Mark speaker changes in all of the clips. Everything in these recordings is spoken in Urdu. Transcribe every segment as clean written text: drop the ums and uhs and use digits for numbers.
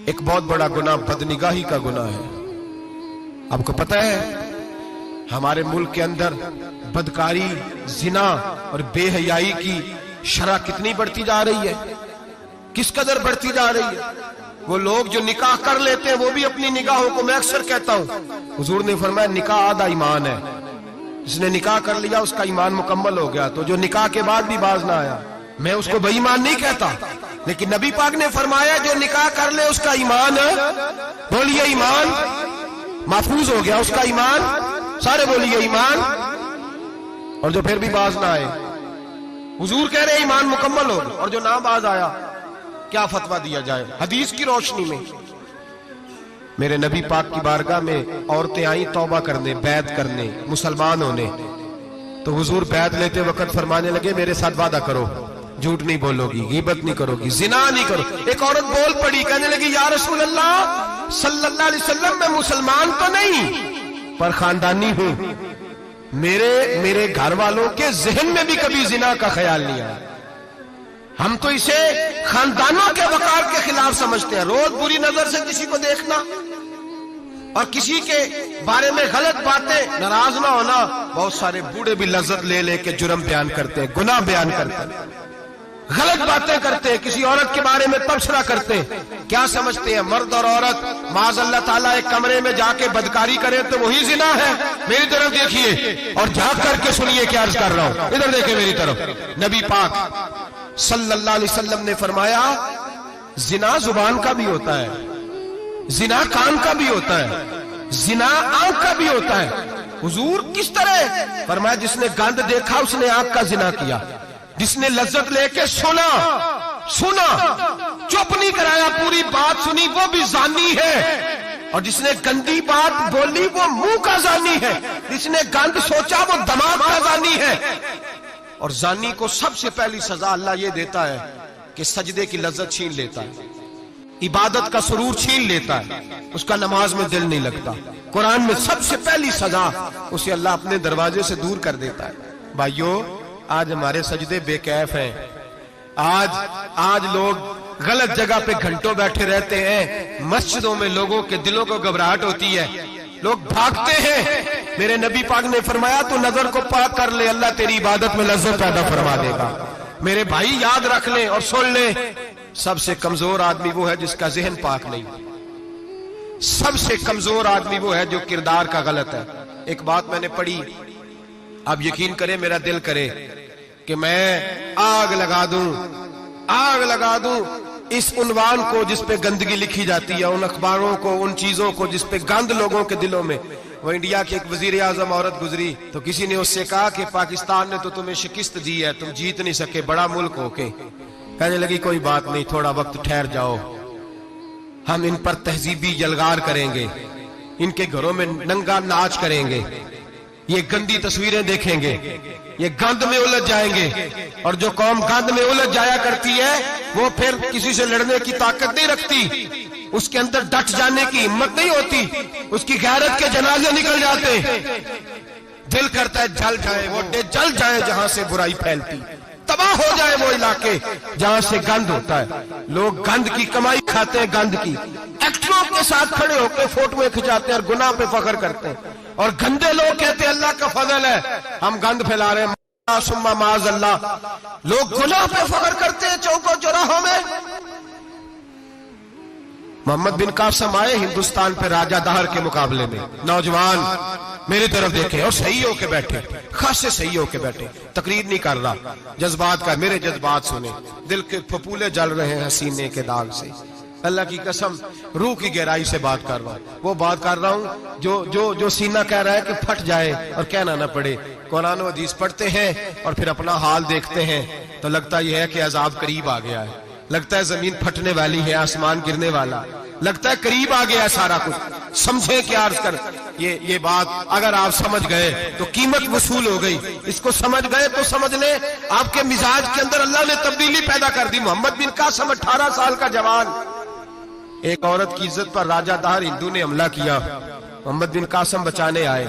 Speaker 1: ایک بہت بڑا گناہ بدنگاہی کا گناہ ہے۔ آپ کو پتہ ہے ہمارے ملک کے اندر بدکاری، زنا اور بے حیائی کی شرح کتنی بڑھتی جا رہی ہے، کس قدر بڑھتی جا رہی ہے۔ وہ لوگ جو نکاح کر لیتے ہیں وہ بھی اپنی نگاہوں کو، میں اکثر کہتا ہوں، حضور نے فرمایا نکاح آدھا ایمان ہے، جس نے نکاح کر لیا اس کا ایمان مکمل ہو گیا۔ تو جو نکاح کے بعد بھی باز نہ آیا، میں اس کو بے ایمان نہیں کہتا، لیکن نبی پاک نے فرمایا جو نکاح کر لے اس کا ایمان ہے، بولیے ایمان محفوظ ہو گیا، اس کا ایمان، سارے بولیے ایمان، اور جو پھر بھی باز نہ آئے، حضور کہہ رہے ایمان مکمل ہو گیا، اور جو نہ باز آیا کیا فتویٰ دیا جائے حدیث کی روشنی میں؟ میرے نبی پاک کی بارگاہ میں عورتیں آئیں توبہ کرنے، بیعت کرنے، مسلمان ہونے، تو حضور بیعت لیتے وقت فرمانے لگے میرے ساتھ وعدہ کرو، جھوٹ نہیں بولو گی، غیبت نہیں کرو گی، زنا نہیں کرو۔ ایک عورت بول پڑی، کہنے لگی یا رسول اللہ صلی اللہ علیہ وسلم میں مسلمان تو نہیں پر خاندانی ہوں، میرے گھر والوں کے ذہن میں بھی کبھی زنا کا خیال نہیں آیا، ہم تو اسے خاندانوں کے وقار کے خلاف سمجھتے ہیں۔ روز بری نظر سے کسی کو دیکھنا اور کسی کے بارے میں غلط باتیں، ناراض نہ ہونا، بہت سارے بوڑھے بھی لذت لے لے کے جرم بیان کرتے ہیں، گناہ بیان کرتے ہیں، غلط باتیں کرتے ہیں، کسی عورت کے بارے میں تبصرہ کرتے ہیں۔ کیا سمجھتے ہیں مرد اور عورت معاذ اللہ تعالیٰ ایک کمرے میں جا کے بدکاری کریں تو وہی زنا ہے؟ میری طرف دیکھیے اور جھانک کر کے سنیے کیا عرض کر رہا ہوں، ادھر دیکھیں میری طرف۔ نبی پاک صلی اللہ علیہ وسلم نے فرمایا زنا زبان کا بھی ہوتا ہے، زنا کان کا بھی ہوتا ہے، زنا آنکھ کا بھی ہوتا ہے۔ حضور کس طرح؟ فرمایا جس نے گند دیکھا اس نے آنکھ کا زنا کیا، جس نے لذت لے کے سنا چپ نہیں کرایا، پوری بات سنی، وہ بھی زانی ہے، اور جس نے گندی بات بولی وہ منہ کا زانی ہے، جس نے گند سوچا وہ دماغ کا زانی ہے۔ اور زانی کو سب سے پہلی سزا اللہ یہ دیتا ہے کہ سجدے کی لذت چھین لیتا ہے، عبادت کا سرور چھین لیتا ہے، اس کا نماز میں دل نہیں لگتا۔ قرآن میں سب سے پہلی سزا اسے اللہ اپنے دروازے سے دور کر دیتا ہے۔ بھائیو آج ہمارے سجدے بے کیف ہیں، آج لوگ غلط جگہ پہ گھنٹوں بیٹھے رہتے ہیں، مسجدوں میں لوگوں کے دلوں کو گھبراہٹ ہوتی ہے، لوگ بھاگتے ہیں۔ میرے نبی پاک نے فرمایا تو نظر کو پاک کر لے، اللہ تیری عبادت میں لذت پیدا فرما دے گا۔ میرے بھائی یاد رکھ لیں اور سن لیں، سب سے کمزور آدمی وہ ہے جس کا ذہن پاک نہیں، سب سے کمزور آدمی وہ ہے جو کردار کا غلط ہے۔ ایک بات میں نے پڑھی، آپ یقین کریں میرا دل کرے کہ میں آگ لگا دوں اس عنوان کو جس پہ گندگی لکھی جاتی ہے، ان اخباروں کو، ان چیزوں کو جس پہ گند لوگوں کے دلوں میں۔ وہ انڈیا کی ایک وزیر اعظم عورت گزری تو کسی نے اس سے کہا کہ پاکستان نے تو تمہیں شکست دی ہے، تم جیت نہیں سکے بڑا ملک ہو کے۔ کہنے لگی کوئی بات نہیں، تھوڑا وقت ٹھہر جاؤ، ہم ان پر تہذیبی جلگار کریں گے، ان کے گھروں میں ننگا ناچ کریں گے، یہ گندی تصویریں دیکھیں گے، یہ گند میں الجھ جائیں گے۔ اور جو قوم گند میں الجھ جایا کرتی ہے وہ پھر کسی سے لڑنے کی طاقت نہیں رکھتی، اس کے اندر ڈٹ جانے کی ہمت نہیں ہوتی، اس کی غیرت کے جنازے نکل جاتے، دل کرتا ہے جل جائے وہ جل جائے جہاں سے برائی پھیلتی، تباہ ہو جائے وہ علاقے جہاں سے گند ہوتا ہے۔ لوگ گند کی کمائی کھاتے ہیں، گند کی، ایکٹروں کے ساتھ کھڑے ہو کے فوٹویں کھچاتے ہیں اور گناہ پہ فخر کرتے ہیں، اور گندے لوگ کہتے ہیں اللہ کا فضل ہے ہم گند پھیلا رہے ہیں، ثم معاذ اللہ۔ لوگ گناہ پہ فخر کرتے ہیں چوکوں چوراہوں میں۔ محمد بن قاسم آئے ہندوستان پہ راجہ دہر کے مقابلے میں، نوجوان میری طرف دیکھیں اور صحیح ہو کے بیٹھے، خاصے صحیح ہو کے بیٹھے، تقریر نہیں کر رہا، جذبات کا، میرے جذبات سنیں، دل کے پھپولے جل رہے ہیں حسینے کے داغ سے، اللہ کی قسم روح کی گہرائی سے بات کر رہا ہوں، وہ بات کر رہا ہوں جو سینہ کہہ رہا ہے کہ پھٹ جائے اور کہنا نہ پڑے۔ قرآن و حدیث پڑھتے ہیں اور پھر اپنا حال دیکھتے ہیں تو لگتا یہ ہے کہ عذاب قریب آ گیا ہے، لگتا ہے زمین پھٹنے والی ہے، آسمان گرنے والا، لگتا ہے قریب آ گیا ہے سارا کچھ۔ سمجھیں کہ عرض کر یہ بات اگر آپ سمجھ گئے تو قیمت وصول ہو گئی، اس کو سمجھ گئے تو سمجھ لیں آپ کے مزاج کے اندر اللہ نے تبدیلی پیدا کر دی۔ محمد بن قاسم 18 سال کا جوان، ایک عورت کی عزت پر راجہ دہر ہندو نے حملہ کیا، محمد بن قاسم بچانے آئے۔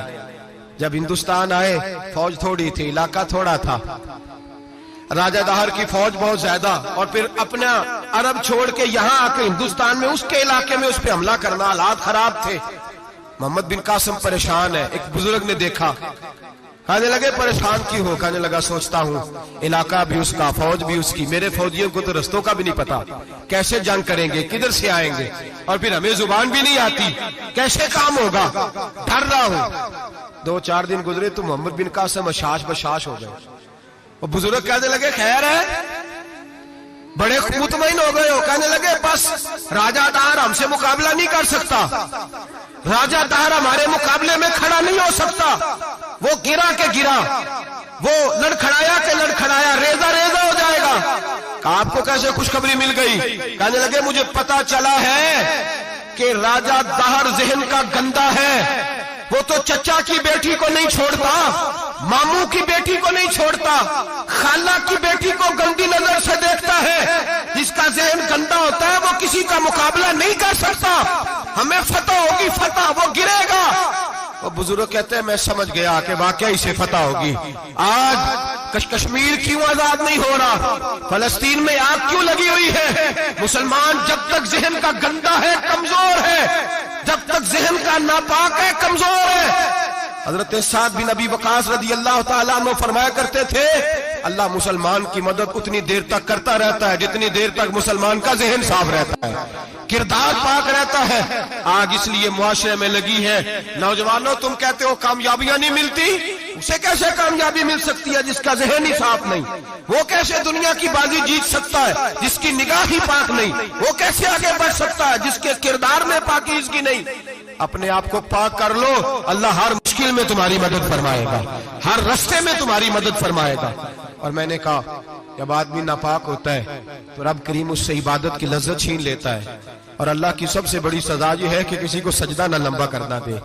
Speaker 1: جب ہندوستان آئے فوج تھوڑی تھی، علاقہ تھوڑا تھا، راجہ دہر کی فوج بہت زیادہ، اور پھر اپنا عرب چھوڑ کے یہاں آ کے ہندوستان میں اس کے علاقے میں اس پہ حملہ کرنا، حالات خراب تھے۔ محمد بن قاسم پریشان ہے۔ ایک بزرگ نے دیکھا، کہنے لگے پریشان کیوں ہو؟ کہنے لگا سوچتا ہوں علاقہ بھی اس کا، فوج بھی اس کی، میرے فوجیوں کو تو رستوں کا بھی نہیں پتا، کیسے جنگ کریں گے، کدھر سے آئیں گے، اور پھر ہمیں زبان بھی نہیں آتی، کیسے کام ہوگا، ڈر رہا ہوں۔ 2-4 دن گزرے تو محمد بن قاسم اشاش بشاش ہو گئے۔ وہ بزرگ کہنے لگے خیر ہے، بڑے مطمئن ہو گئے ہو؟ کہنے لگے بس راجہ دہر ہم سے مقابلہ نہیں کر سکتا، راجہ دہر ہمارے مقابلے میں کھڑا نہیں ہو سکتا، وہ گرا کے گرا، وہ لڑکھڑایا کے لڑکھڑایا، ریزہ ریزہ ہو جائے گا۔ کہا آپ کو کیسے خوشخبری مل گئی؟ کہنے لگے مجھے پتا چلا ہے کہ راجہ دہر ذہن کا گندا ہے، وہ تو چچا کی بیٹی کو نہیں چھوڑتا، ماموں کی بیٹی کو نہیں چھوڑتا، خالہ کی بیٹی کو گندی نظر سے دیکھتا ہے۔ جس کا ذہن گندا ہوتا ہے وہ کسی کا مقابلہ نہیں کر سکتا، ہمیں فتح ہوگی، فتح، وہ گرے گا۔ وہ بزرگ کہتے ہیں میں سمجھ گیا کہ واقعی سے فتح ہوگی۔ آج کشمیر کیوں آزاد نہیں ہو رہا؟ فلسطین میں آگ کیوں لگی ہوئی ہے؟ مسلمان جب تک ذہن کا گندا ہے کمزور ہے، جب تک ذہن کا ناپاک ہے کمزور ہے۔ حضرت سعد بن ابی وقاص رضی اللہ تعالیٰ عنہ فرمایا کرتے تھے اللہ مسلمان کی مدد اتنی دیر تک کرتا رہتا ہے جتنی دیر تک مسلمان کا ذہن صاف رہتا ہے، کردار پاک رہتا ہے۔ آگ اس لیے معاشرے میں لگی ہے۔ نوجوانوں تم کہتے ہو کامیابیاں نہیں ملتی، اسے کیسے کامیابی مل سکتی ہے جس کا ذہن ہی صاف نہیں؟ وہ کیسے دنیا کی بازی جیت سکتا ہے جس کی نگاہ ہی پاک نہیں؟ وہ کیسے آگے بڑھ سکتا ہے جس کے کردار میں پاکیزگی نہیں؟ اپنے آپ کو پاک کر لو، اللہ ہر مشکل میں تمہاری مدد فرمائے گا، ہر رستے میں تمہاری مدد فرمائے گا۔ اور میں نے کہا جب آدمی ناپاک ہوتا ہے تو رب کریم اس سے عبادت کی لذت چھین لیتا ہے، اور اللہ کی سب سے بڑی سزا یہ ہے کہ کسی کو سجدہ نہ لمبا کرنا دے۔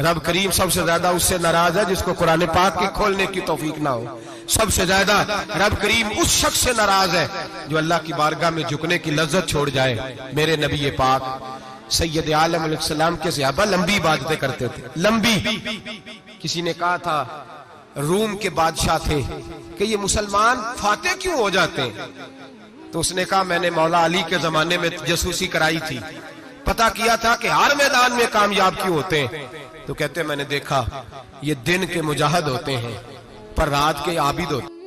Speaker 1: رب کریم سب سے زیادہ اس سے ناراض ہے جس کو قرآن پاک کے کھولنے کی توفیق نہ ہو۔ سب سے زیادہ رب کریم اس شخص سے ناراض ہے جو اللہ کی بارگاہ میں جھکنے کی لذت چھوڑ جائے۔ میرے نبی پاک سید عالم علیہ السلام کے صحابہ لمبی عبادتیں کرتے تھے، لمبی۔ کسی نے کہا تھا روم کے بادشاہ تھے کہ یہ مسلمان فاتح کیوں ہو جاتے ہیں؟ تو اس نے کہا میں نے مولا علی کے زمانے میں جاسوسی کرائی تھی، پتا کیا تھا کہ ہر میدان میں کامیاب کیوں ہوتے ہیں۔ تو کہتے ہیں میں نے دیکھا یہ دن کے مجاہد ہوتے ہیں پر رات کے عابد ہوتے ہیں۔